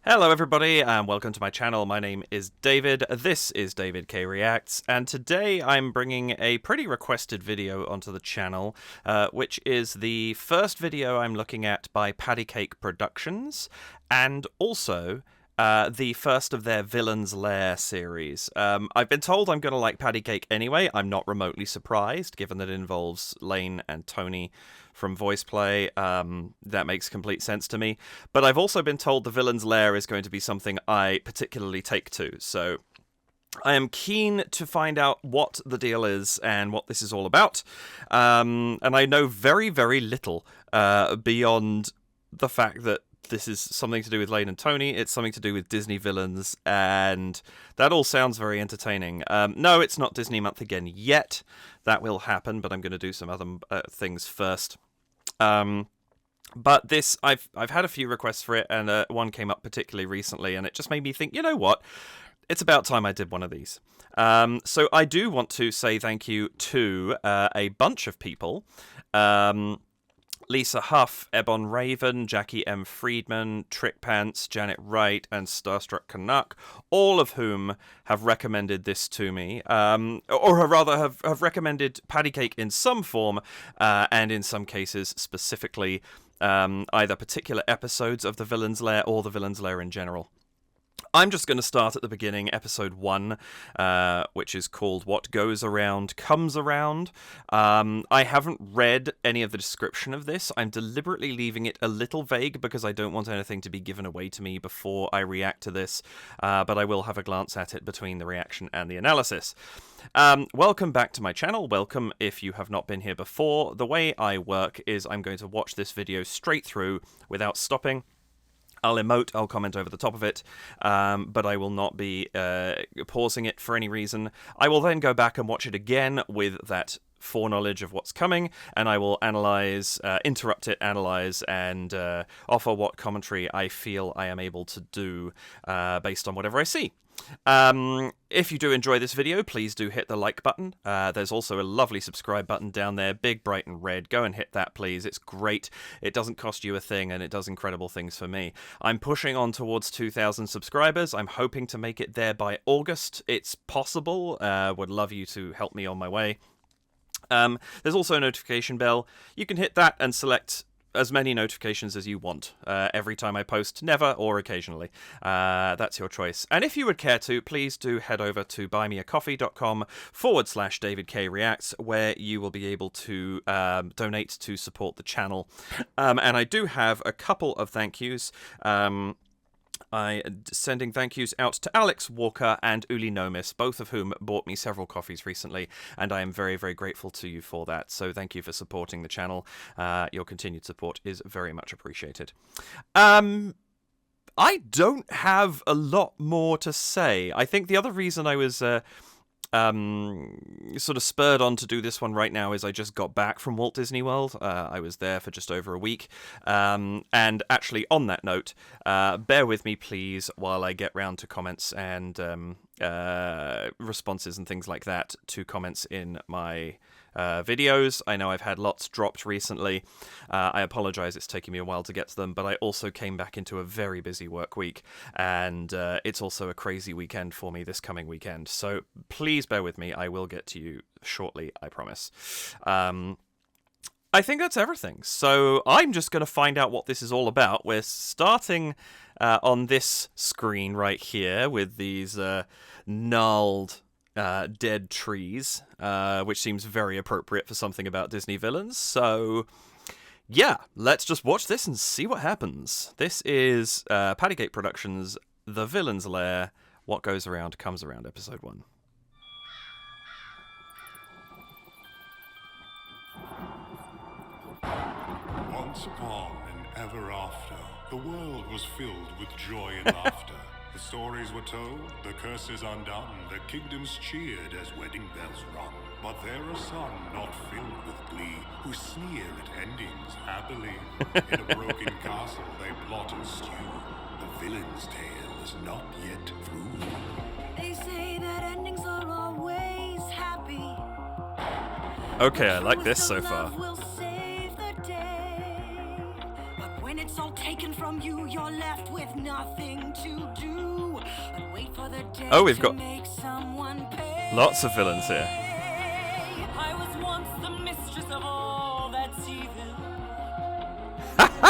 Hello everybody and welcome to my channel. My name is David, this is David K Reacts, and today I'm bringing a pretty requested video onto the channel, which is the first video I'm looking at by PattyCake Productions, and also the first of their Villain's Lair series. I've been told I'm going to like PattyCake anyway. I'm not remotely surprised, given that it involves Layne and Tony from VoicePlay. That makes complete sense to me. But I've also been told the Villain's Lair is going to be something I particularly take to, so I am keen to find out what the deal is and what this is all about. And I know very, very little beyond the fact that this is something to do with Layne and Tony. It's something to do with Disney villains, and that all sounds very entertaining. No, it's not Disney Month again yet. That will happen, but I'm going to do some other things first. But this, I've had a few requests for it, and one came up particularly recently, and it just made me think, you know what? It's about time I did one of these. So I do want to say thank you to a bunch of people. Lisa Huff, Ebon Raven, Jackie M. Friedman, Trick Pants, Janet Wright, and Starstruck Canuck, all of whom have recommended this to me, or rather have recommended PattyCake in some form, and in some cases specifically either particular episodes of the Villain's Lair or the Villain's Lair in general. I'm just going to start at the beginning, episode 1, which is called What Goes Around Comes Around. I haven't read any of the description of this. I'm deliberately leaving it a little vague because I don't want anything to be given away to me before I react to this, but I will have a glance at it between the reaction and the analysis. Welcome back to my channel. Welcome if you have not been here before. The way I work is I'm going to watch this video straight through without stopping. I'll emote, I'll comment over the top of it, but I will not be pausing it for any reason. I will then go back and watch it again with that foreknowledge of what's coming, and I will analyze, interrupt it, analyze, and offer what commentary I feel I am able to do based on whatever I see. If you do enjoy this video, please do hit the like button. There's also a lovely subscribe button down there, big, bright, and red. Go and hit that, please. It's great. It doesn't cost you a thing, and it does incredible things for me. I'm pushing on towards 2,000 subscribers. I'm hoping to make it there by August. It's possible. Would love you to help me on my way. There's also a notification bell. You can hit that and select as many notifications as you want every time I post, never or occasionally. That's your choice. And if you would care to, please do head over to buymeacoffee.com/DavidKReacts, where you will be able to donate to support the channel. And I do have a couple of thank yous. Sending thank yous out to Alex Walker and Uli Nomis, both of whom bought me several coffees recently, and I am very, very grateful to you for that. So thank you for supporting the channel. Your continued support is very much appreciated. I don't have a lot more to say. I think the other reason I was sort of spurred on to do this one right now is I just got back from Walt Disney World. I was there for just over a week. And actually, on that note, bear with me, please, while I get round to comments and responses and things like that to comments in my videos. I know I've had lots dropped recently. I apologize, it's taking me a while to get to them, but I also came back into a very busy work week, and it's also a crazy weekend for me this coming weekend. So please bear with me. I will get to you shortly, I promise. I think that's everything. So I'm just going to find out what this is all about. We're starting on this screen right here with these gnarled dead trees, which seems very appropriate for something about Disney villains. So yeah, let's just watch this and see what happens. This is PattyCake Productions' The Villain's Lair, What Goes Around Comes Around, Episode 1. Once upon and ever after, the world was filled with joy and laughter. The stories were told, the curses undone, the kingdoms cheered as wedding bells rung. But there are some not filled with glee, who sneer at endings happily. In a broken castle they plot and stew. The villain's tale is not yet through. They say that endings are always happy. Okay, I like this so far. Will save the day. But when it's all taken from from you, you're left with nothing to do. But wait for the day Oh, we've to got make someone pay. lots of villains here. I was once the mistress of all that's evil.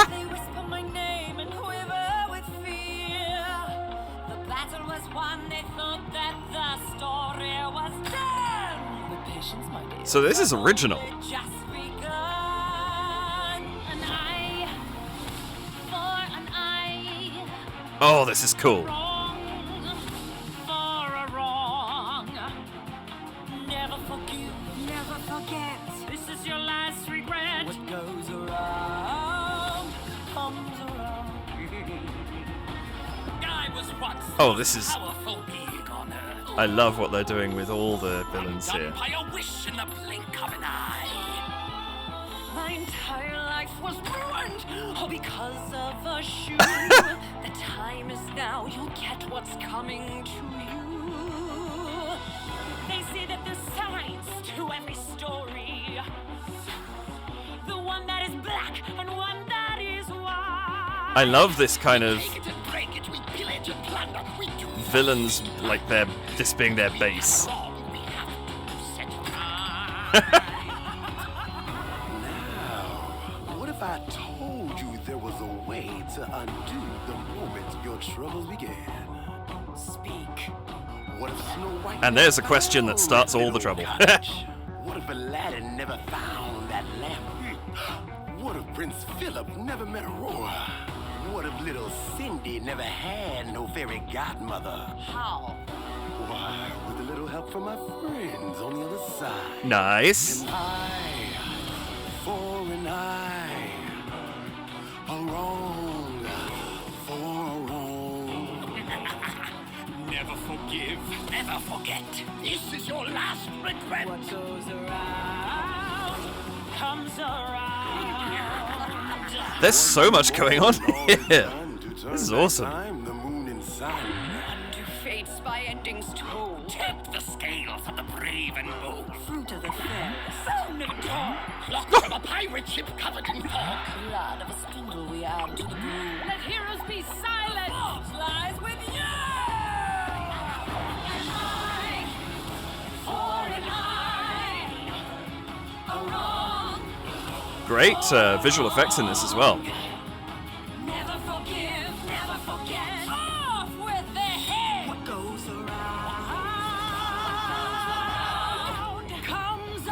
They whisper my name and quiver with fear. The battle was won, they thought that the story was done. But patience, my dear. So this is original. Just begun. An eye for an eye. Oh, this is cool. Wrong for a wrong. Never forgive, never forget. This is your last regret. What goes around comes around. I was once Oh, this is... powerful being on earth. I love what they're doing with all the villains here. By a wish in the blink of an eye. My entire life was ruined, all because of a shoe. The time is now, you'll get what's coming to you. They say that there's sides to every story. The one that is black and one that is white. I love this kind of Take it and break it, we pillage and plunder, we do villains, like this being their base. wrong, we have to set right. What if I told you there was a way to undo the moment your troubles began? Speak. What if Snow White And there's a never question that found starts that all the little trouble. cottage? What if Aladdin never found that lamp? What if Prince Philip never met Aurora? What if little Cindy never had no fairy godmother? How? Why, with a little help from my friends on the other side. Nice. An eye for an eye, a wrong for a wrong. Never forgive, never forget. This is your last regret. What goes around comes around. There's so much going on here. This is awesome. Time, the moon and sun. Undo fates by endings told. Tip the scales of the brave and bold. Fruit of the fair, sound of dawn. Locked from a pirate ship covered in fog. Blood of a strudel we add to the brew. Let heroes be silent. Fault lies with you. An eye for an eye. A wrong. Great visual effects in this as well. Never forgive, never forget. Off with the head. What goes around comes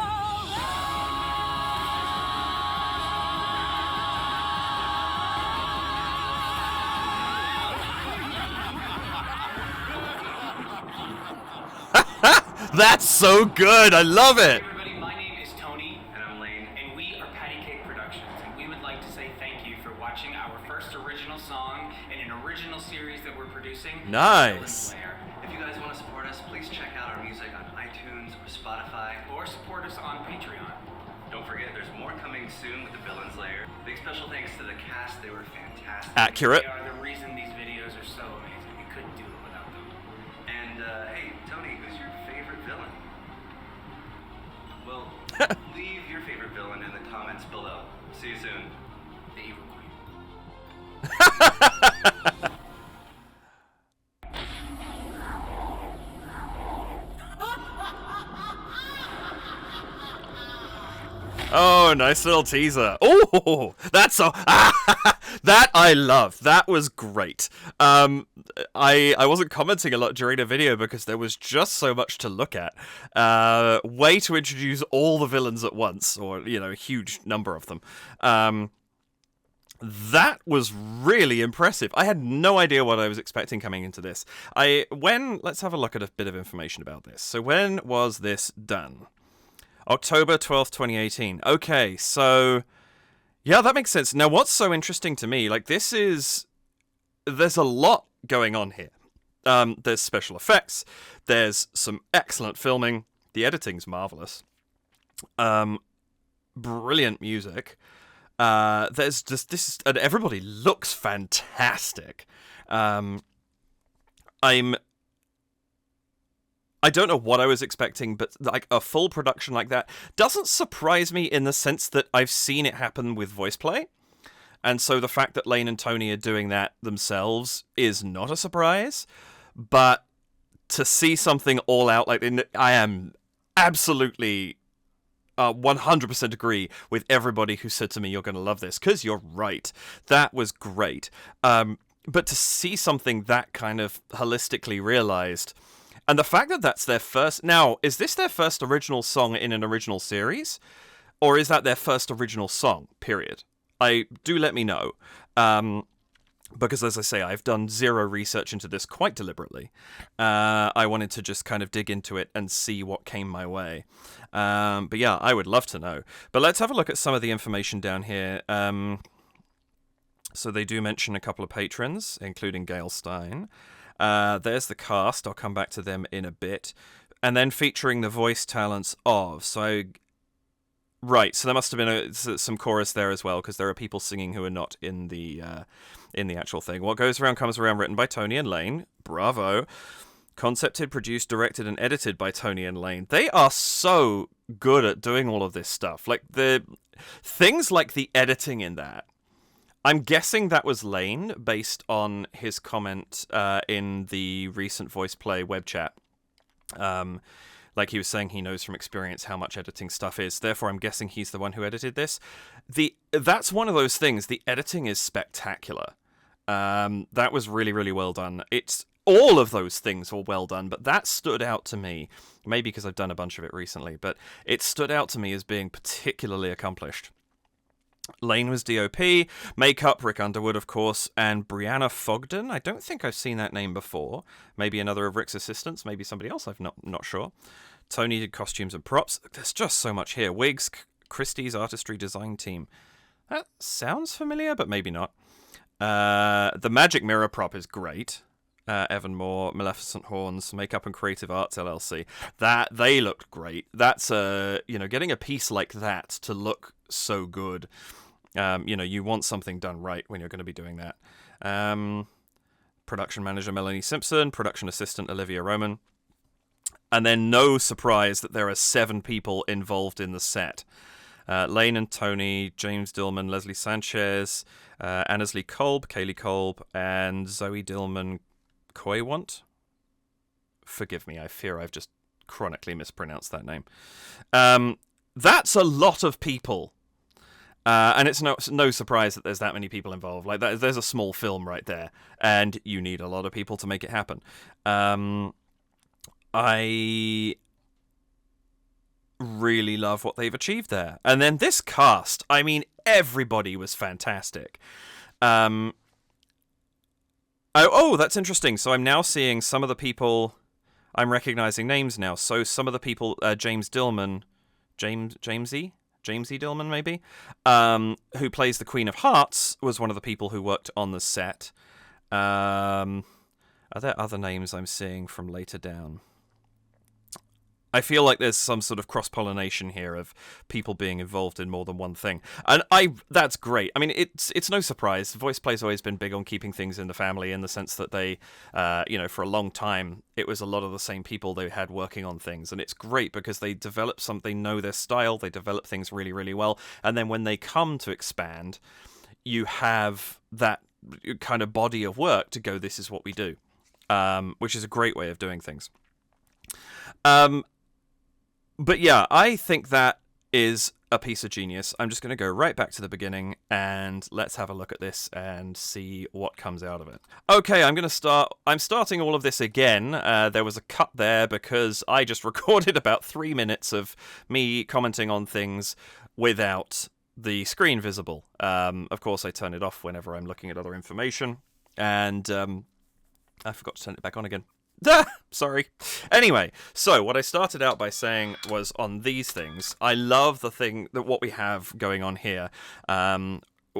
That's so good. I love it. Hey everybody, my name is Tony, and I'm Layne, and we are PattyCake Productions, and we would like to say thank you for watching our first original song in an original series that we're producing. Nice. Lair. If you guys want to support us, please check out our music on iTunes or Spotify, or support us on Patreon. Don't forget, there's more coming soon with the Villains Lair. Big special thanks to the cast; they were fantastic. Accurate. They are the reason these videos are so amazing. We couldn't do it without them. And hey, Tony, who's your favorite villain? Well, leave your favorite villain in the comments below. See you soon. The Evil Queen. Oh, nice little teaser. Oh, that's so... that I love. That was great. I wasn't commenting a lot during the video because there was just so much to look at. Way to introduce all the villains at once, or, you know, a huge number of them. That was really impressive. I had no idea what I was expecting coming into this. Let's have a look at a bit of information about this. So when was this done? October 12th, 2018. Okay, so... yeah, that makes sense. Now, what's so interesting to me, like, there's a lot going on here. There's special effects. There's some excellent filming. The editing's marvelous. Brilliant music. There's just this, and everybody looks fantastic. I don't know what I was expecting, but like a full production like that doesn't surprise me in the sense that I've seen it happen with voice play. And so the fact that Layne and Tony are doing that themselves is not a surprise. But to see something all out like I am absolutely 100% agree with everybody who said to me, you're going to love this, because you're right. That was great. But to see something that kind of holistically realized, and the fact that that's their first... Now, is this their first original song in an original series? Or is that their first original song, period? Do let me know. Because, as I say, I've done zero research into this quite deliberately. I wanted to just kind of dig into it and see what came my way. But yeah, I would love to know. But let's have a look at some of the information down here. So they do mention a couple of patrons, including Gail Stein. There's the cast. I'll come back to them in a bit. And then featuring the voice talents of... Right, so there must have been some chorus there as well, because there are people singing who are not in the actual thing. What Goes Around Comes Around, written by Tony and Layne. Bravo. Concepted, produced, directed, and edited by Tony and Layne. They are so good at doing all of this stuff. Like, the things like the editing in that. I'm guessing that was Layne, based on his comment in the recent voice play web chat. Like he was saying, he knows from experience how much editing stuff is. Therefore, I'm guessing he's the one who edited this. That's one of those things. The editing is spectacular. That was really, really well done. All of those things were well done, but that stood out to me. Maybe because I've done a bunch of it recently, but it stood out to me as being particularly accomplished. Layne was DOP, makeup, Rick Underwood, of course, and Brianna Fogden. I don't think I've seen that name before. Maybe another of Rick's assistants, maybe somebody else, I'm not sure. Tony did costumes and props. There's just so much here. Wigs, Christie's artistry design team. That sounds familiar, but maybe not. The magic mirror prop is great. Evan Moore, Maleficent Horns, Makeup and Creative Arts LLC. They looked great. That's getting a piece like that to look so good. You want something done right when you're going to be doing that. Production manager Melanie Simpson, production assistant Olivia Roman. And then no surprise that there are 7 people involved in the set. Layne and Tony, James Dillman, Leslie Sanchez, Annesley Kolb, Kaylee Kolb, and Zoe Dillman Koiwant. Forgive me, I fear I've just chronically mispronounced that name. That's a lot of people. And it's no surprise that there's that many people involved. Like there's a small film right there, and you need a lot of people to make it happen. I really love what they've achieved there. And then this cast, I mean, everybody was fantastic. Oh, that's interesting. So I'm now seeing some of the people, I'm recognizing names now. So some of the people, James Dillman, Jamesy Dillman, maybe, who plays the Queen of Hearts, was one of the people who worked on the set. Are there other names I'm seeing from later down? I feel like there's some sort of cross-pollination here of people being involved in more than one thing. And that's great. I mean, it's no surprise. Voice play's always been big on keeping things in the family, in the sense that they, for a long time, it was a lot of the same people they had working on things. And it's great because they develop they know their style, they develop things really, really well. And then when they come to expand, you have that kind of body of work to go, this is what we do, which is a great way of doing things. But yeah, I think that is a piece of genius. I'm just going to go right back to the beginning and let's have a look at this and see what comes out of it. Okay, I'm starting all of this again. There was a cut there because I just recorded about 3 minutes of me commenting on things without the screen visible. Of course, I turn it off whenever I'm looking at other information, and I forgot to turn it back on again. Sorry. Anyway, so what I started out by saying was on these things, I love what we have going on here.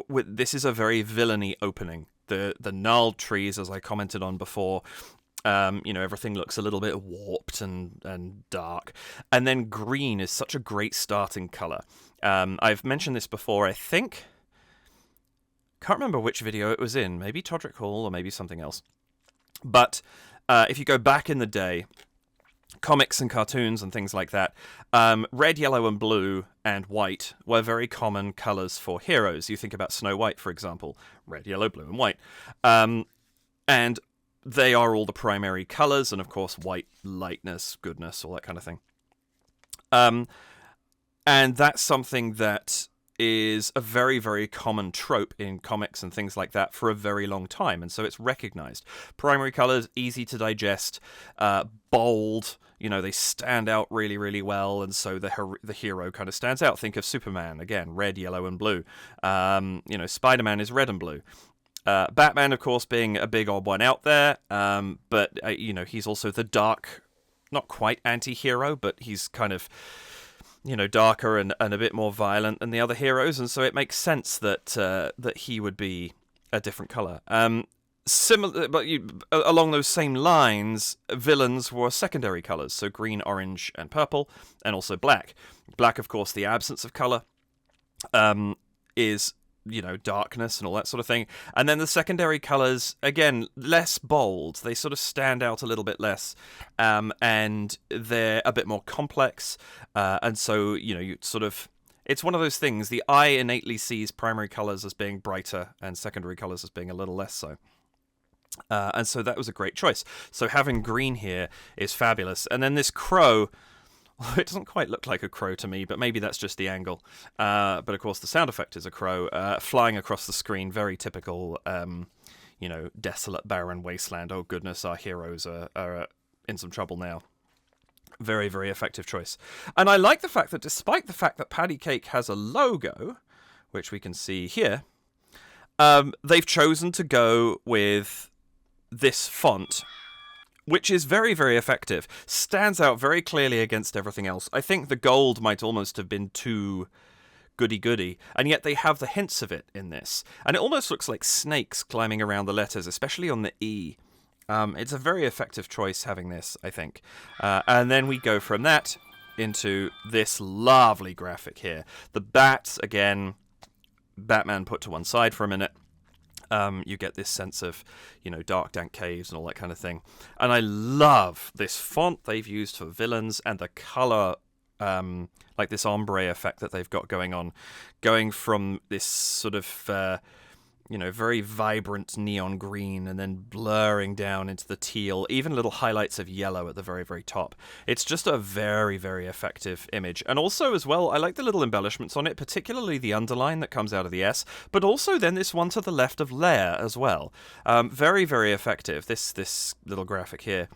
This is a very villainy opening. The gnarled trees, as I commented on before, everything looks a little bit warped and dark. And then green is such a great starting color. I've mentioned this before, I think. Can't remember which video it was in. Maybe Todrick Hall or maybe something else. But if you go back in the day, comics and cartoons and things like that, red, yellow, and blue and white were very common colors for heroes. You think about Snow White, for example, red, yellow, blue, and white. And they are all the primary colors, and of course, white, lightness, goodness, all that kind of thing. And that's something that is a very, very common trope in comics and things like that for a very long time, and so it's recognized. Primary colors, easy to digest, bold, they stand out really, really well, and so the hero kind of stands out. Think of Superman, again, red, yellow, and blue. Spider-Man is red and blue. Batman, of course, being a big odd one out there, but he's also the dark, not quite anti-hero, but he's kind of darker and a bit more violent than the other heroes, and so it makes sense that he would be a different color. Similar, but along those same lines, villains were secondary colors, so green, orange, and purple, and also black. Black, of course, the absence of color, is darkness and all that sort of thing. And then the secondary colors, again, less bold. They sort of stand out a little bit less, and they're a bit more complex. And so, you sort of, it's one of those things. The eye innately sees primary colors as being brighter and secondary colors as being a little less so. And so that was a great choice. So having green here is fabulous. And then this crow, it doesn't quite look like a crow to me, but maybe that's just the angle. But of course, the sound effect is a crow flying across the screen. Very typical, desolate, barren wasteland. Oh goodness, our heroes are in some trouble now. Very, very effective choice. And I like the fact that despite the fact that PattyCake has a logo, which we can see here, they've chosen to go with this font, which is very, very effective. Stands out very clearly against everything else. I think the gold might almost have been too goody-goody, and yet they have the hints of it in this. And it almost looks like snakes climbing around the letters, especially on the E. It's a very effective choice having this, I think. And then we go from that into this lovely graphic here. The bats, again, Batman put to one side for a minute. You get this sense of, dark, dank caves and all that kind of thing. And I love this font they've used for villains and the color, like this ombre effect that they've got going on, going from this sort of, very vibrant neon green and then blurring down into the teal, even little highlights of yellow at the very, very top. It's just a very, very effective image. And also, as well, I like the little embellishments on it, particularly the underline that comes out of the S, but also then this one to the left of Lair as well. Very, very effective, this little graphic here.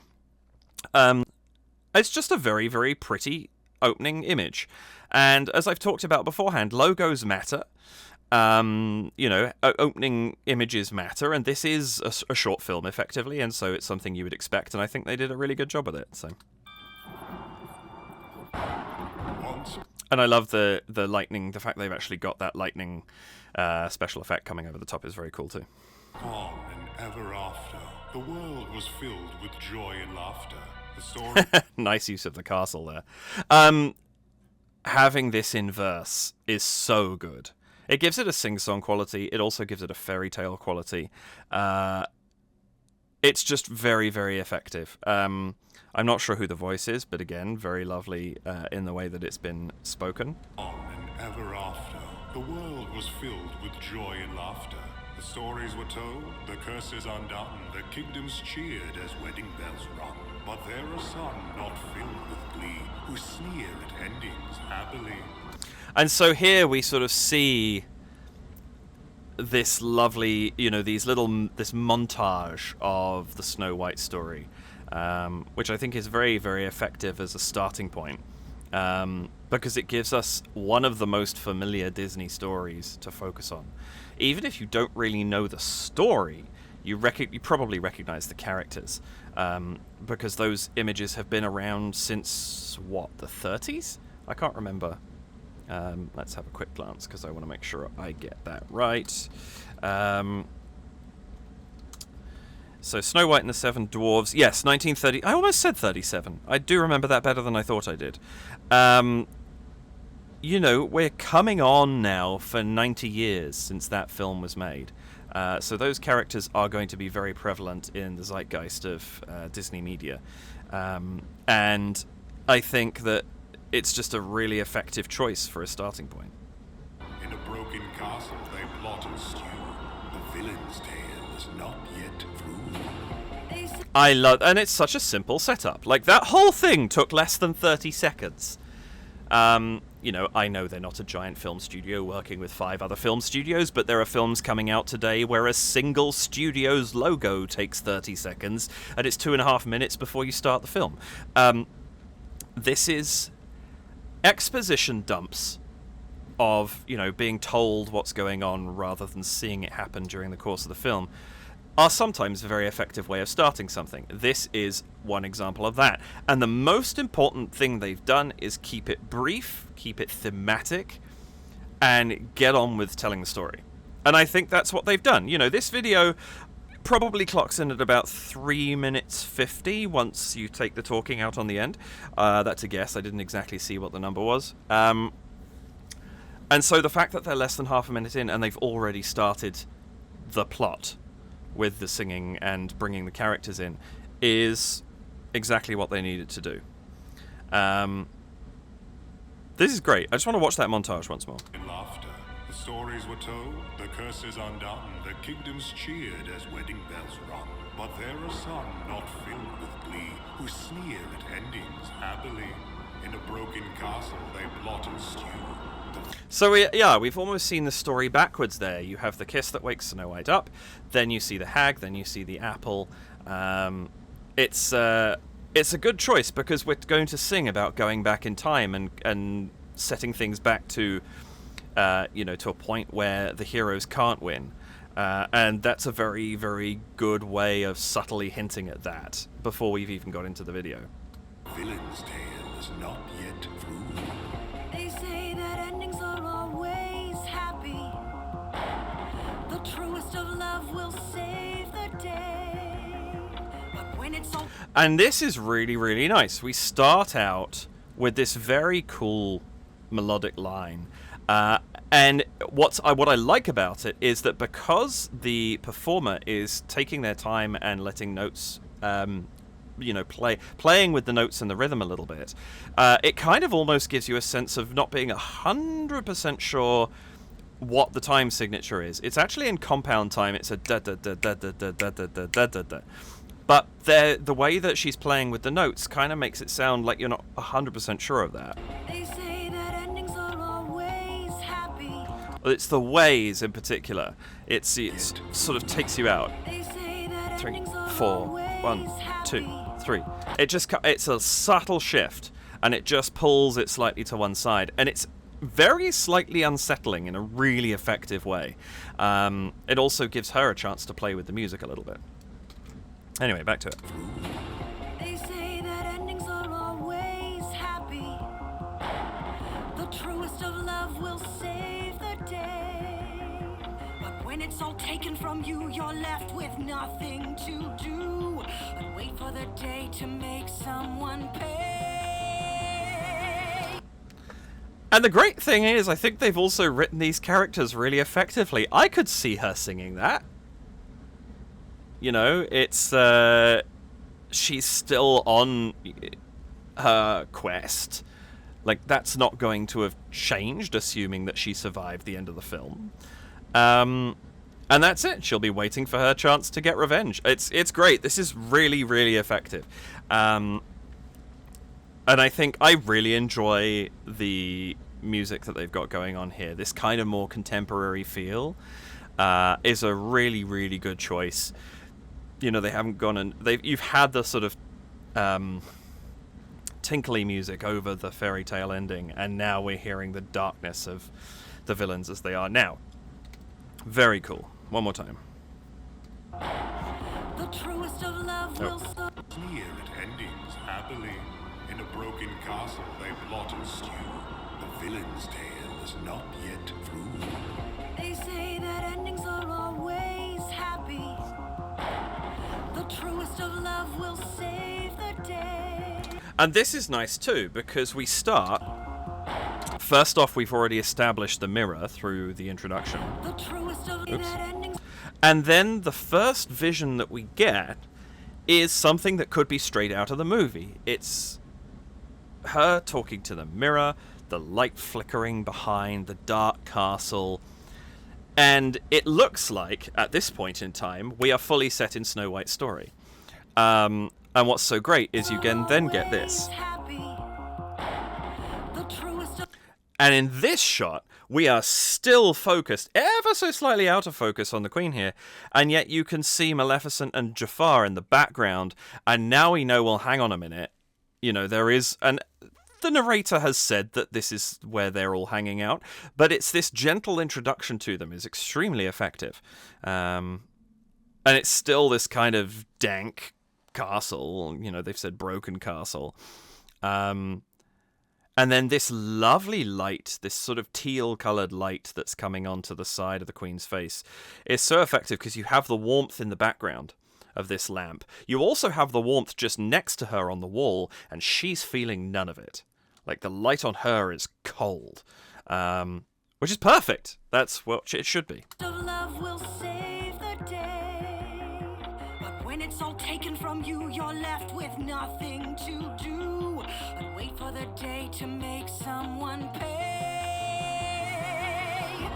It's just a very, very pretty opening image. And as I've talked about beforehand, logos matter. Opening images matter, and this is a short film, effectively, and so it's something you would expect, and I think they did a really good job with it. So, and I love the lightning. The fact they've actually got that lightning special effect coming over the top is very cool too. On and ever after, the world was filled with joy and laughter. The story. Nice use of the castle there. Having this in verse is so good. It gives it a sing-song quality. It also gives it a fairy tale quality. It's just very, very effective. I'm not sure who the voice is, but again, very lovely in the way that it's been spoken. On and ever after, the world was filled with joy and laughter. The stories were told, the curses undone, the kingdoms cheered as wedding bells rung. But there are some not filled with glee, who sneer at endings happily. And so here we sort of see this lovely, this montage of the Snow White story, which I think is very, very effective as a starting point, because it gives us one of the most familiar Disney stories to focus on. Even if you don't really know the story, you probably recognize the characters, because those images have been around since, the 30s? I can't remember. Let's have a quick glance because I want to make sure I get that right. So Snow White and the Seven Dwarves. Yes, 1930. I almost said 37. I do remember that better than I thought I did. We're coming on now for 90 years since that film was made. So those characters are going to be very prevalent in the zeitgeist of Disney media. And I think that it's just a really effective choice for a starting point. In a broken castle they plot and stew. The villain's tale is not yet through. I love, and it's such a simple setup. Like, that whole thing took less than 30 seconds. You know, I know they're not a giant film studio working with 5 other film studios, but there are films coming out today where a single studio's logo takes 30 seconds, and it's 2.5 minutes before you start the film. This is exposition dumps of, you know, being told what's going on rather than seeing it happen during the course of the film are sometimes a very effective way of starting something. This is one example of that. And the most important thing they've done is keep it brief, keep it thematic, and get on with telling the story. And I think that's what they've done. You know, this video probably clocks in at about 3 minutes 50 once you take the talking out on the end. That's a guess. I didn't exactly see what the number was. And so the fact that they're less than half a minute in and they've already started the plot with the singing and bringing the characters in is exactly what they needed to do. This is great. I just want to watch that montage once more. In laughter, the stories were told, the curses undone, the kingdoms cheered as wedding bells rung. But there are some not filled with glee, who sneer at endings happily. In a broken castle they plot and stew. So we've almost seen the story backwards there. You have the kiss that wakes Snow White up, then you see the hag, then you see the apple. It's a good choice because we're going to sing about going back in time and setting things back to to a point where the heroes can't win. And that's a very, very good way of subtly hinting at that before we've even got into the video. Villain's tale is not yet through. They say that endings are always happy. The truest of love will save the day. But when it's all... And this is really, really nice. We start out with this very cool melodic line. And what I like about it is that because the performer is taking their time and letting notes playing with the notes and the rhythm a little bit, it kind of almost gives you a sense of not being 100% sure what the time signature is. It's actually in compound time. It's a da da da da da da da da da da da da. But the way that she's playing with the notes kind of makes it sound like you're not 100% sure of that. They say that endings are always happy. It's the ways in particular. It sort of takes you out. They say that 3, endings are 4, always 1, 2, happy. 3. It's a subtle shift, and it just pulls it slightly to one side, and it's very slightly unsettling in a really effective way. It also gives her a chance to play with the music a little bit. Anyway, back to it. They say that endings are always happy. The truest of love will save the day. But when it's all taken from you, you're left with nothing to do but wait for the day to make someone pay. And the great thing is, I think they've also written these characters really effectively. I could see her singing that. You know, it's she's still on her quest. Like, that's not going to have changed, assuming that she survived the end of the film. And that's it. She'll be waiting for her chance to get revenge. It's great. This is really, really effective. And I think I really enjoy the music that they've got going on here. This kind of more contemporary feel is a really, really good choice. You know, they haven't gone and you've had the sort of tinkly music over the fairy tale ending, and now we're hearing the darkness of the villains as they are now. Very cool. One more time. The truest of love will Sneer at endings happily. In a broken castle they plot and stew. The villain's tale is not yet through. They say that endings are always happy. The truest of love will save the day. And this is nice too, because we start... First off, we've already established the mirror through the introduction. The truest of that endings. And then the first vision that we get is something that could be straight out of the movie. It's her talking to the mirror, the light flickering behind the dark castle, and it looks like, at this point in time, we are fully set in Snow White's story. And what's so great is you can then get this. And in this shot, we are still focused, ever so slightly out of focus on the Queen here, and yet you can see Maleficent and Jafar in the background, and now we know, well, hang on a minute, you know, there is, and the narrator has said that this is where they're all hanging out, but it's this gentle introduction to them is extremely effective. And it's still this kind of dank castle, you know, they've said broken castle. And then this lovely light, this sort of teal-coloured light that's coming onto the side of the Queen's face is so effective because you have the warmth in the background of this lamp. You also have the warmth just next to her on the wall, and she's feeling none of it. Like, the light on her is cold, which is perfect. That's what it should be. Love will save the day. But when it's all taken from you, you're left with nothing to do. But wait for the day to make someone pay.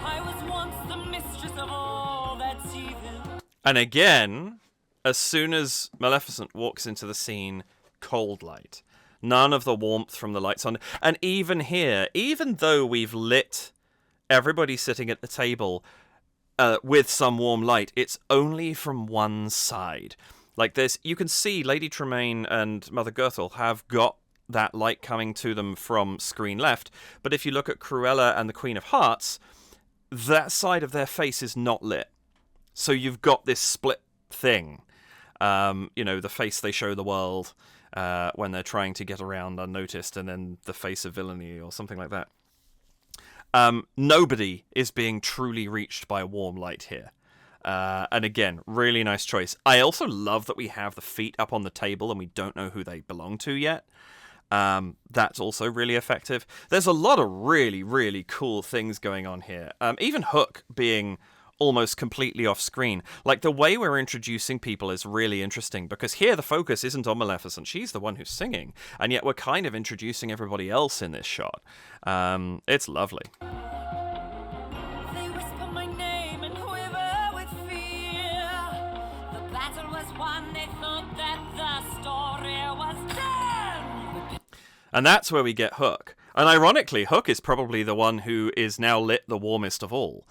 I was once the mistress of all that's evil. And again, as soon as Maleficent walks into the scene, cold light. None of the warmth from the lights on. And even here, even though we've lit everybody sitting at the table with some warm light, it's only from one side. Like this, you can see Lady Tremaine and Mother Gothel have got that light coming to them from screen left. But if you look at Cruella and the Queen of Hearts, that side of their face is not lit. So you've got this split thing. You know, the face they show the world when they're trying to get around unnoticed, and then the face of villainy or something like that. Nobody is being truly reached by a warm light here. And again, really nice choice. I also love that we have the feet up on the table and we don't know who they belong to yet. That's also really effective. There's a lot of really, really cool things going on here. Even Hook being almost completely off screen. Like, the way we're introducing people is really interesting, because here the focus isn't on Maleficent. She's the one who's singing, and yet we're kind of introducing everybody else in this shot. It's lovely. They whisper my name and quiver with fear. The battle was won, they thought that the story was done. And that's where we get Hook. And ironically, Hook is probably the one who is now lit the warmest of all.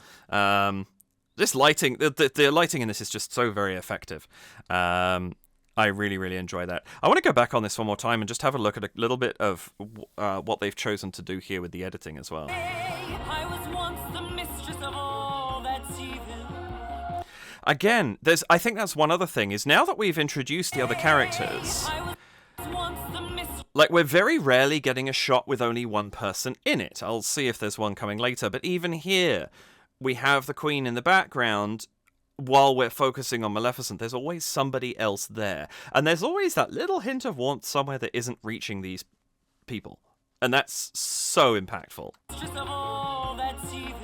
This lighting, the lighting in this is just so very effective. I really, really enjoy that. I want to go back on this one more time and just have a look at a little bit of what they've chosen to do here with the editing as well. I was once the mistress of all that's evil. Again, I think that's one other thing, is now that we've introduced the other characters, I was once the mistress. like, we're very rarely getting a shot with only one person in it. I'll see if there's one coming later, but even here, we have the Queen in the background while we're focusing on Maleficent. There's always somebody else there. And there's always that little hint of warmth somewhere that isn't reaching these people. And that's so impactful. Mistress of all that's evil.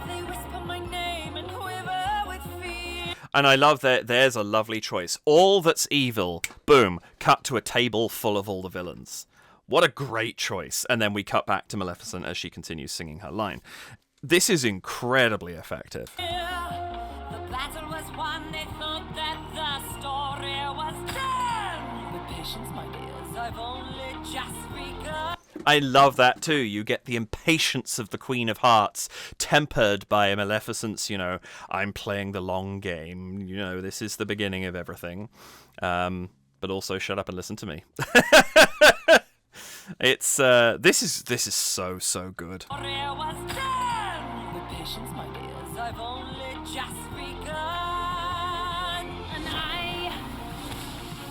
They whisper my name and quiver with fear. And I love that there's a lovely choice. All that's evil, boom, cut to a table full of all the villains. What a great choice. And then we cut back to Maleficent as she continues singing her line. This is incredibly effective. The battle was won, they thought that the story was done. But patience, my dears, I've only just begun. I love that too. You get the impatience of the Queen of Hearts tempered by Maleficent's, you know, I'm playing the long game. You know, this is the beginning of everything. But also shut up and listen to me. It's this is so good. Story was done. But patience, my dears, I've only just begun. An eye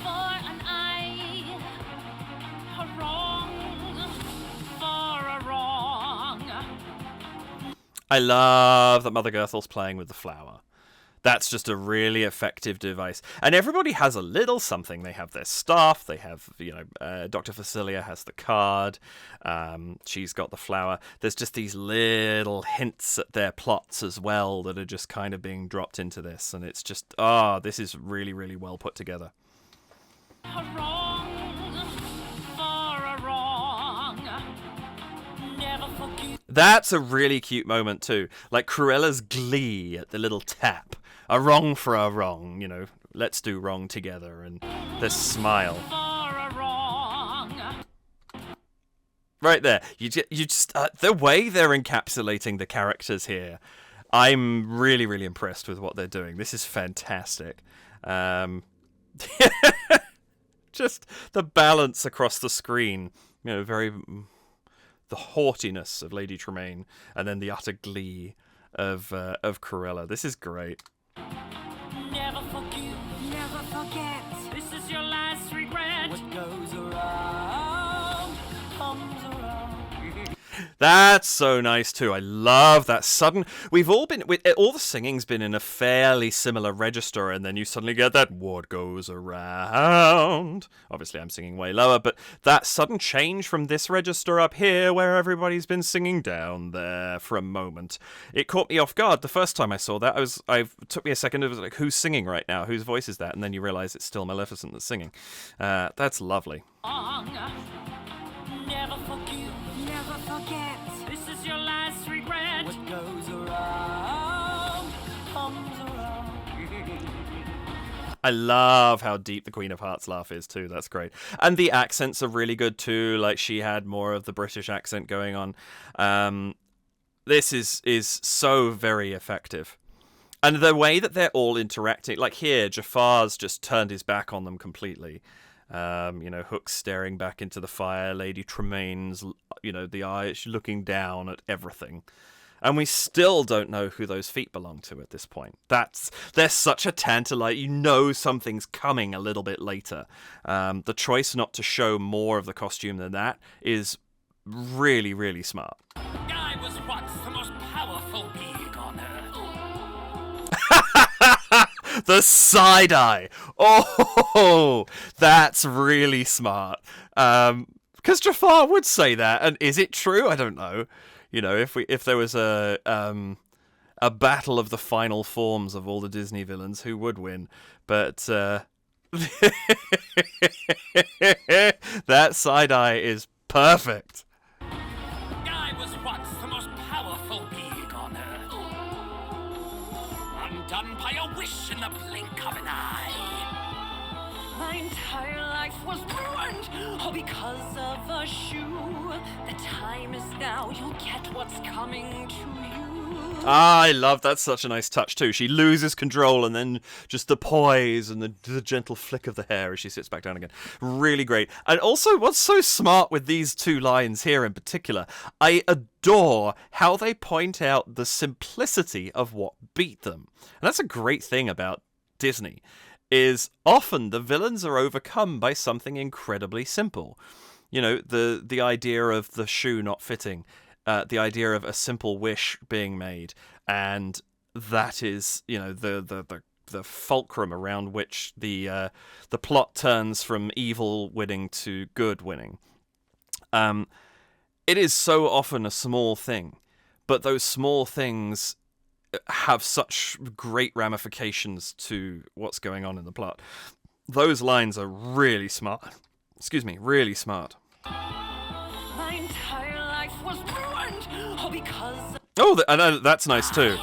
for an eye, a wrong for a wrong. I love that Mother Gothel's playing with the flower. That's just a really effective device. And everybody has a little something. They have their staff. They have, Dr. Facilia has the card. She's got the flower. There's just these little hints at their plots as well that are just kind of being dropped into this. And it's just, this is really, really well put together. A wrong for a wrong. Never forgive. That's a really cute moment too. Like Cruella's glee at the little tap. A wrong for a wrong, let's do wrong together, and this smile. For a wrong. Right there. You just the way they're encapsulating the characters here, I'm really, really impressed with what they're doing. This is fantastic. Just the balance across the screen, the haughtiness of Lady Tremaine, and then the utter glee of Cruella. This is great. Never forgive, never forget. This is your last regret. What goes around comes around. That's so nice too. I love that sudden. All the singing's been in a fairly similar register, and then you suddenly get that "what goes around." Obviously, I'm singing way lower, but that sudden change from this register up here, where everybody's been singing down there for a moment, it caught me off guard. The first time I saw that, it took me a second. It was like, who's singing right now? Whose voice is that? And then you realise it's still Maleficent that's singing. That's lovely. Never forgive, never forget. This is your last regret. What goes around comes around. I love how deep the Queen of Hearts laugh is too. That's great. And the accents are really good too. Like, she had more of the British accent going on. This is so very effective. And the way that they're all interacting, like here, Jafar's just turned his back on them completely. Hook's staring back into the fire. Lady Tremaine's, the eye, she's looking down at everything. And we still don't know who those feet belong to at this point. They're such a tantalizing, something's coming a little bit later. The choice not to show more of the costume than that is really, really smart. I was once the most powerful being on earth. The side-eye. Oh, that's really smart. Because Jafar would say that, and is it true? I don't know. If there was a battle of the final forms of all the Disney villains, who would win? But that side-eye is perfect. I was once the most powerful being on earth. Undone by a wish in the blink of an eye. My entire life was ruined, all because of a shoe. The time is now, you'll get what's coming to you. I love that's such a nice touch too. She loses control, and then just the poise and the gentle flick of the hair as she sits back down again. Really great. And also, what's so smart with these two lines here in particular, I adore how they point out the simplicity of what beat them. And that's a great thing about Disney, is often the villains are overcome by something incredibly simple. The idea of the shoe not fitting. The idea of a simple wish being made, and that is, the fulcrum around which the plot turns from evil winning to good winning. It is so often a small thing, but those small things have such great ramifications to what's going on in the plot. Those lines are really smart. Really smart. My entire life was ruined, all because... that's nice too.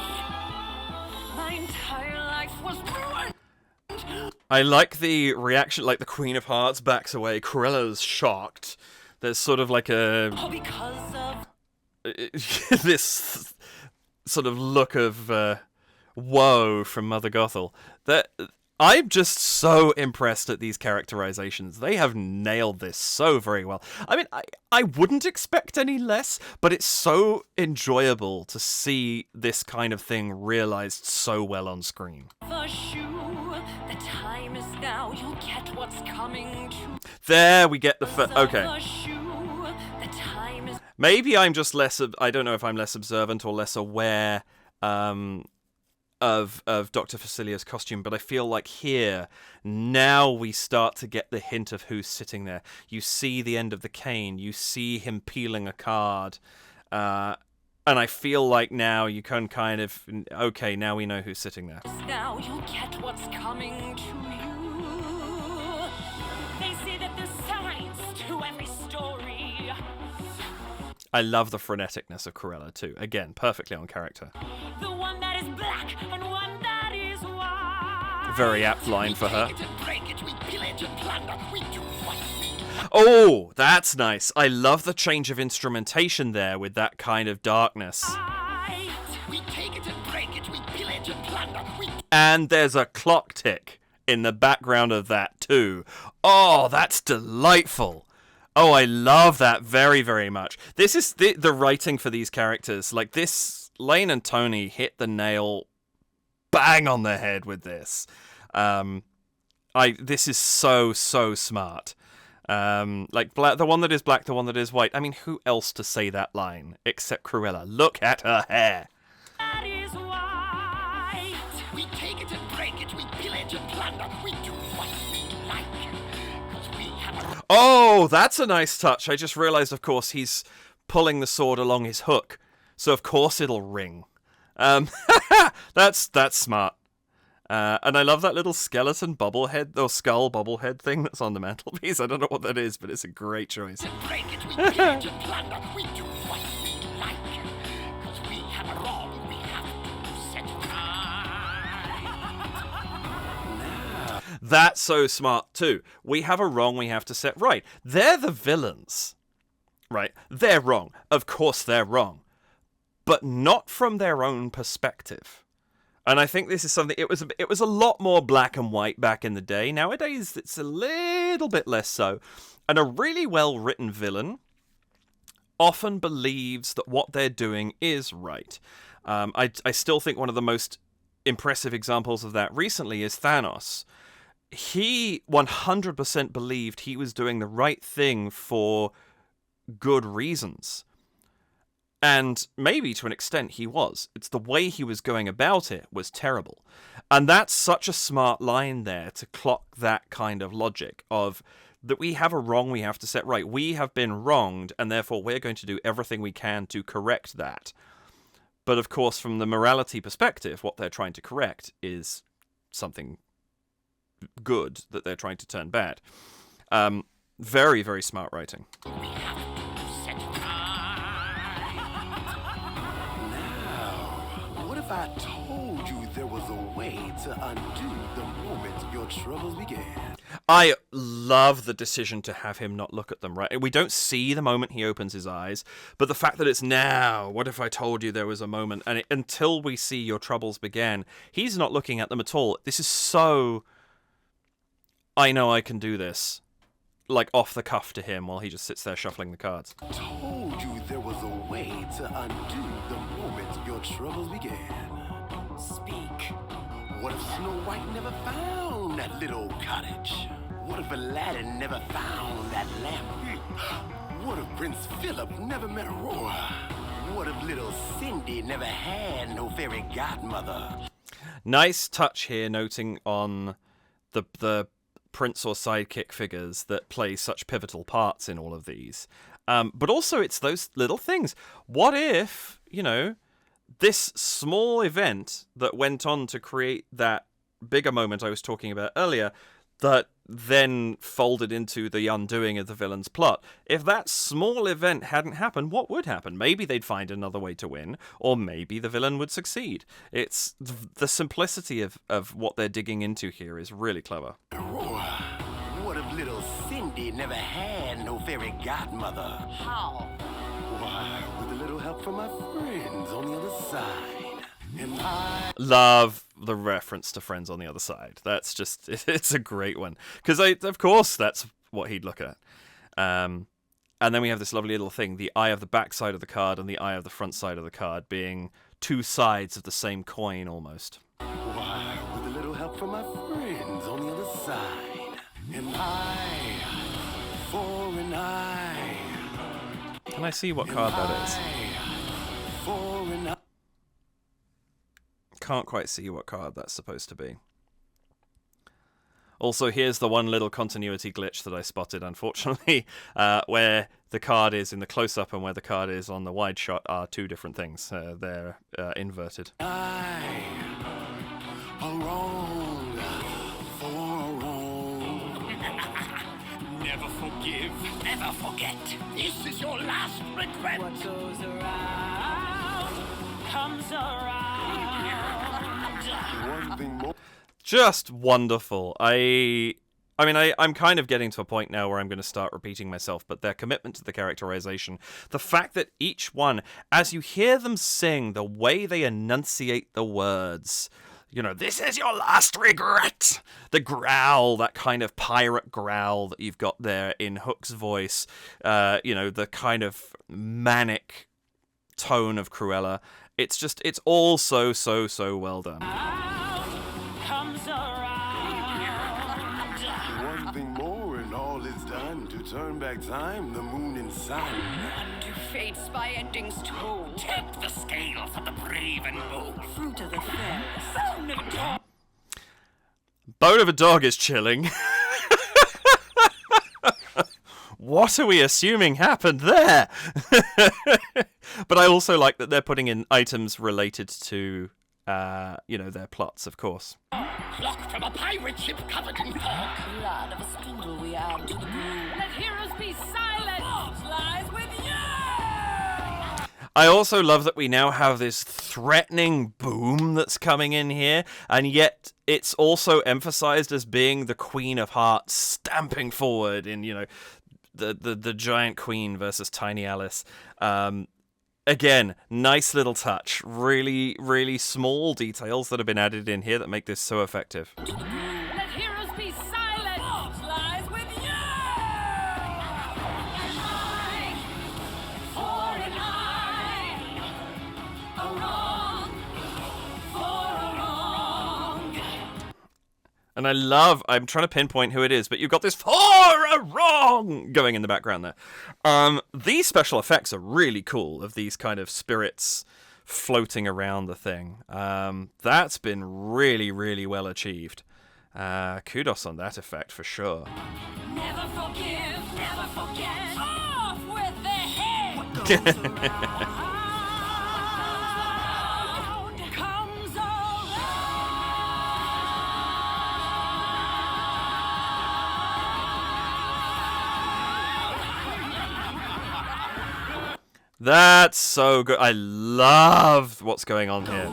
My entire life was ruined. I like the reaction, like the Queen of Hearts backs away, Cruella's shocked. There's sort of like All because of... this sort of look of woe from Mother Gothel. That I'm just so impressed at these characterizations. They have nailed this so very well. I mean, I wouldn't expect any less, but it's so enjoyable to see this kind of thing realized so well on screen. The shoe, the time is now, you'll get what's coming to... There we get the okay. The shoe, the time is... Maybe I'm just I don't know if I'm less observant or less aware of Dr. Facilia's costume, but I feel like here, now we start to get the hint of who's sitting there. You see the end of the cane, you see him peeling a card, and I feel like now you can kind of, okay, now we know who's sitting there. Now you'll get what's coming to you. They say that there's signs to every story. I love the freneticness of Cruella too. Again, perfectly on character. The one that is black and one that is white. Very apt line for her. Take it and break it, we pillage and plunder, we do what? Oh, that's nice. I love the change of instrumentation there with that kind of darkness. We take it and break it, we pillage and plunder, we do. And there's a clock tick in the background of that too. Oh, that's delightful. Oh, I love that very, very much. This is the writing for these characters. Like this, Layne and Tony hit the nail bang on the head with this. This is so smart. Like the one that is black, the one that is white. I mean, who else to say that line except Cruella? Look at her hair. That is white. We take it and break it, we pillage and plunder, we do what we like. 'Cause we have a Oh, that's a nice touch. I just realized, of course, he's pulling the sword along his hook. So, of course, it'll ring. That's smart. And I love that little skeleton bobblehead, or skull bobblehead thing that's on the mantelpiece. I don't know what that is, but it's a great choice. break it, we pillage and plunder, we do what we like. 'Cause we have a wrong, we have to set right. That's so smart, too. We have a wrong we have to set right. They're the villains, right? They're wrong. Of course they're wrong. But not from their own perspective. And I think this is something, it was a lot more black and white back in the day. Nowadays, it's a little bit less so. And a really well-written villain often believes that what they're doing is right. I still think one of the most impressive examples of that recently is Thanos. He 100% believed he was doing the right thing for good reasons. And maybe to an extent he was. It's the way he was going about it was terrible. And that's such a smart line there to clock that kind of logic of that we have a wrong we have to set right. We have been wronged, and therefore we're going to do everything we can to correct that. But of course, from the morality perspective, what they're trying to correct is something good that they're trying to turn bad. Very, very smart writing. We have to set right. Now, what if I told you there was a way to undo the moment your troubles began? I love the decision to have him not look at them, right? We don't see the moment he opens his eyes, but the fact that it's now, what if I told you there was a moment, and until we see your troubles began, he's not looking at them at all. This is so, I know I can do this, like off the cuff to him while he just sits there shuffling the cards. Told you there was a way to undo the moment your troubles began. Speak. What if Snow White never found that little cottage? What if Aladdin never found that lamp? What if Prince Philip never met Aurora? What if little Cindy never had no fairy godmother? Nice touch here, noting on the prince or sidekick figures that play such pivotal parts in all of these. But also it's those little things. What if, this small event that went on to create that bigger moment I was talking about earlier that then folded into the undoing of the villain's plot. If that small event hadn't happened, what would happen? Maybe they'd find another way to win, or maybe the villain would succeed. It's the simplicity of what they're digging into here is really clever. Aurora. What if little Cindy never had no fairy godmother? How? Why, with a little help from my friends on the other side. And I... Love the reference to Friends on the Other Side. That's just, it's a great one. Because, of course, that's what he'd look at. And then we have this lovely little thing, the eye of the back side of the card and the eye of the front side of the card being two sides of the same coin, almost. Why, with a little help from my friends on the other side. And I, for an eye. Can I see what card that is? For an eye. can't quite see what card that's supposed to be. Also, here's the one little continuity glitch that I spotted, unfortunately, where the card is in the close-up and where the card is on the wide shot are two different things. They're inverted. I are wrong for wrong. Never forgive, never forget. This is your last regret. What goes around comes around. One thing more. Just wonderful. I'm kind of getting to a point now where I'm going to start repeating myself, but their commitment to the characterization, the fact that each one, as you hear them sing, the way they enunciate the words, you know, this is your last regret. The growl, that kind of pirate growl that you've got there in Hook's voice, you know, the kind of manic tone of Cruella. It's all so well done. Comes around. One thing more and all is done. To turn back time, the moon and sun. Undo fates by endings told. Tip the scales of the brave and bold. Fruit of the fair. Bone of a dog. Bone of a dog is chilling. What are we assuming happened there? But I also like that they're putting in items related to, you know, their plots, of course. Plucked from a pirate ship covered in fog. Blood of a spindle we add to the brew. Let heroes be silent. Fault lies with you. I also love that we now have this threatening boom that's coming in here, and yet it's also emphasized as being the Queen of Hearts stamping forward in, you know, the giant queen versus tiny Alice. Again, nice little touch. Really, really small details that have been added in here that make this so effective. Let heroes be silent. Fault lies with you. An eye for an eye. A wrong for a wrong. And I'm trying to pinpoint who it is, but you've got this for a wrong going in the background there. These special effects are really cool, of these kind of spirits floating around the thing. That's been really, really well achieved. Kudos on that effect for sure. Never forgive, never forget. Off with the head. What goes around comes That's so good. I love what's going on here.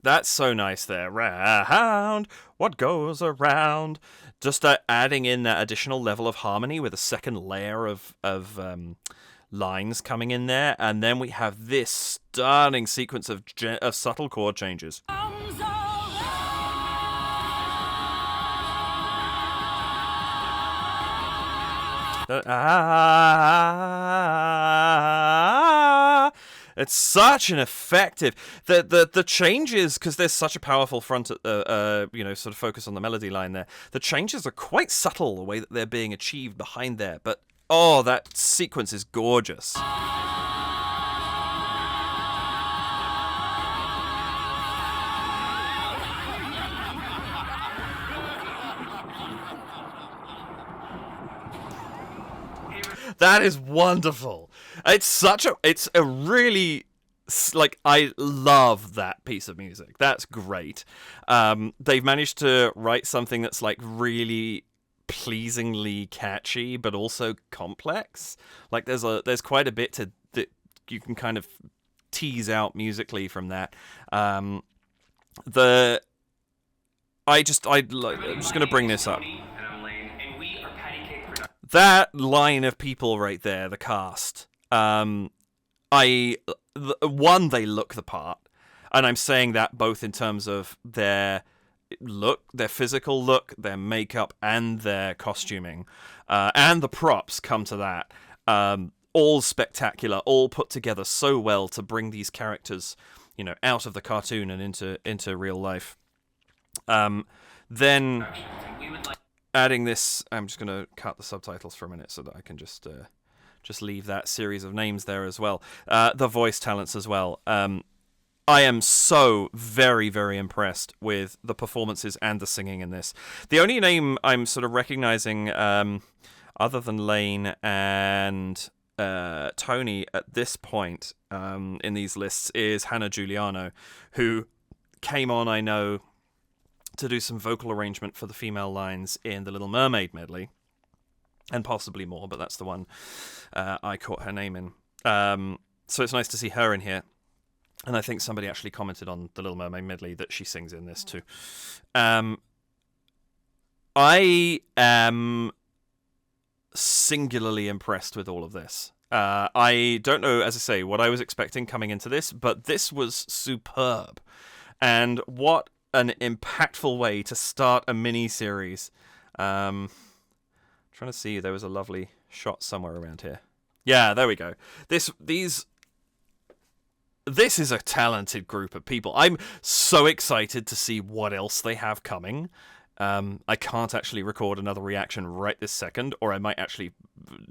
That's so nice there. Round, what goes around. Just adding in that additional level of harmony with a second layer of lines coming in there. And then we have this stunning sequence of subtle chord changes. It's such an effective the changes, because there's such a powerful front you know, sort of focus on the melody line there. The changes are quite subtle the way that they're being achieved behind there, but oh, that sequence is gorgeous. That is wonderful. It's a really, like, I love that piece of music. That's great. They've managed to write something that's like really pleasingly catchy, but also complex. Like there's quite a bit that you can kind of tease out musically from that. I'm just going to bring this up. And I'm Layne, and we are PattyCake Productions. That line of people right there, the cast. They look the part, and I'm saying that both in terms of their look, their physical look, their makeup, and their costuming, and the props come to that. All spectacular, all put together so well to bring these characters, you know, out of the cartoon and into real life. Then adding this, I'm just going to cut the subtitles for a minute so that I can just just leave that series of names there as well. The voice talents as well. I am so very, very impressed with the performances and the singing in this. The only name I'm sort of recognizing, other than Layne and Tony at this point in these lists, is Hannah Giuliano, who came on, I know, to do some vocal arrangement for the female lines in the Little Mermaid medley, and possibly more, but that's the one I caught her name in. So it's nice to see her in here. And I think somebody actually commented on the Little Mermaid medley that she sings in this too. I am singularly impressed with all of this. I don't know, as I say, what I was expecting coming into this, but this was superb. And what an impactful way to start a mini-series. Trying to see, there was a lovely shot somewhere around here. Yeah, there we go. This is a talented group of people. I'm so excited to see what else they have coming. I can't actually record another reaction right this second, or I might actually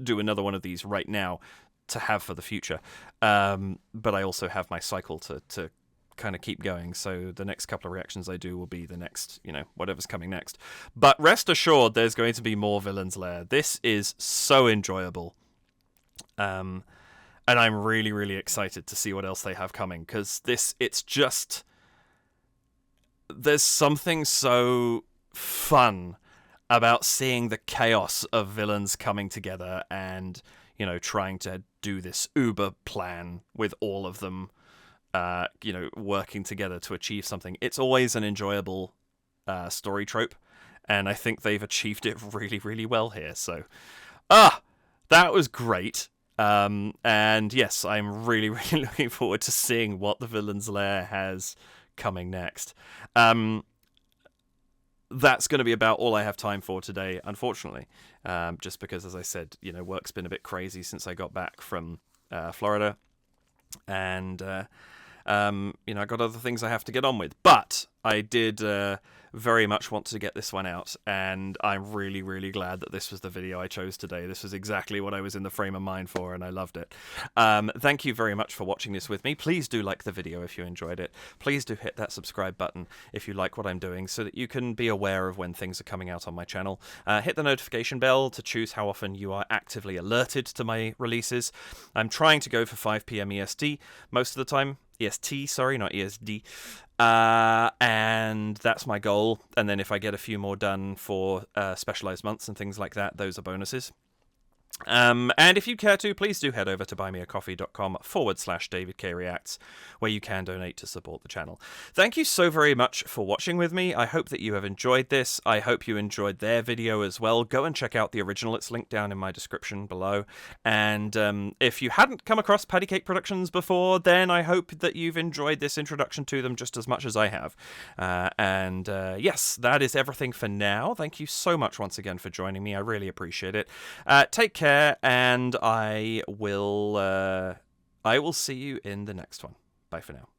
do another one of these right now to have for the future. But I also have my cycle to kind of keep going, so the next couple of reactions I do will be the next, whatever's coming next. But rest assured, there's going to be more Villain's Lair. This is so enjoyable. And I'm really, really excited to see what else they have coming, because it's just... There's something so fun about seeing the chaos of villains coming together and, trying to do this Uber plan with all of them, working together to achieve something. It's always an enjoyable story trope, and I think they've achieved it really, really well here. So, that was great. And yes, I'm really, really looking forward to seeing what the Villain's Lair has coming next. That's going to be about all I have time for today, unfortunately. Just because, as I said, work's been a bit crazy since I got back from Florida. And, I got other things I have to get on with. But I did very much want to get this one out, and I'm really, really glad that this was the video I chose today. This was exactly what I was in the frame of mind for, and I loved it. Thank you very much for watching this with me. Please do like the video if you enjoyed it. Please do hit that subscribe button if you like what I'm doing, so that you can be aware of when things are coming out on my channel. Hit the notification bell to choose how often you are actively alerted to my releases. I'm trying to go for 5 p.m. EST most of the time. EST, sorry, not ESD. And that's my goal. And then if I get a few more done for specialized months and things like that, those are bonuses. And if you care to, please do head over to buymeacoffee.com/DavidKReacts, where you can donate to support the channel. Thank you so very much for watching with me. I hope that you have enjoyed this. I hope you enjoyed their video as well. Go and check out the original. It's linked down in my description below. And if you hadn't come across PattyCake Productions before, then I hope that you've enjoyed this introduction to them just as much as I have. Yes, that is everything for now. Thank you so much once again for joining me. I really appreciate it. Take care. And I will see you in the next one. Bye for now.